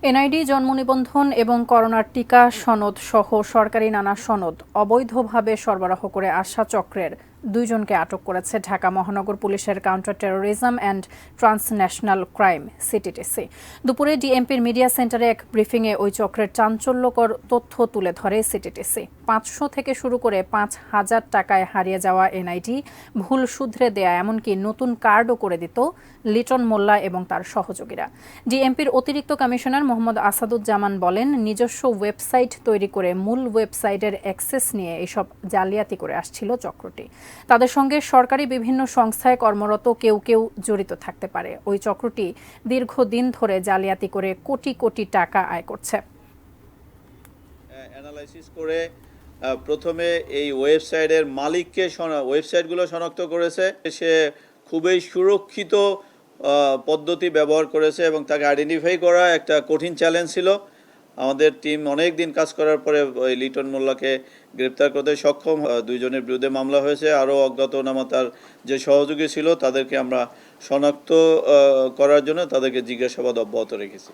NID জন্ম নিবন্ধন এবং করোনার টিকা সনদ সহ সরকারি নানা সনদ অবৈধভাবে সরবরাহ করে আসা চক্রের দুইজনকে আটক করেছে ঢাকা মহানগর পুলিশের counter terrorism and transnational crime CTTC. দুপুরে ডিএমপির মিডিয়া সেন্টারে এক ব্রিফিংয়ে ওই চক্রের চাঞ্চল্যকর তথ্য তুলে ধরে সিটিটিসি। 500 থেকে শুরু করে 5,000 টাকায় হারিয়ে যাওয়া এনআইডি ভুল শুধরে দেয়া, এমনকি নতুন কার্ডও করে দিত লিটন মোল্লা এবং তার সহযোগীরা। ডিএমপির অতিরিক্ত কমিশনার মোহাম্মদ আসাদুজ্জামান বলেন, নিজস্ব ওয়েবসাইট তৈরি করে মূল ওয়েবসাইটের অ্যাক্সেস নিয়ে এসব জালিয়াতি করে আসছিল চক্রটি। তাদের সঙ্গে সরকারি বিভিন্ন সংস্থায় কর্মরত কেউ কেউ জড়িত থাকতে পারে। ওই চক্রটি দীর্ঘদিন ধরে জালিয়াতি করে কোটি কোটি টাকা আয় করছে। অ্যানালাইসিস করে প্রথমে এই ওয়েবসাইটের মালিককে ওয়েবসাইটগুলো শনাক্ত করেছে। সে খুবই সুরক্ষিত পদ্ধতি ব্যবহার করেছে এবং তাকে আইডেন্টিফাই করা একটা কঠিন চ্যালেঞ্জ ছিল। আমাদের টিম অনেক দিন কাজ করার পরে ওই লিটন মোল্লাকে গ্রেপ্তার করতে সক্ষম। দুইজনের বিরুদ্ধে মামলা হয়েছে। আরও অজ্ঞাতনামা তার যে সহযোগী ছিল তাদেরকে আমরা শনাক্ত করার জন্য তাদেরকে জিজ্ঞাসাবাদ অব্যাহত রেখেছি।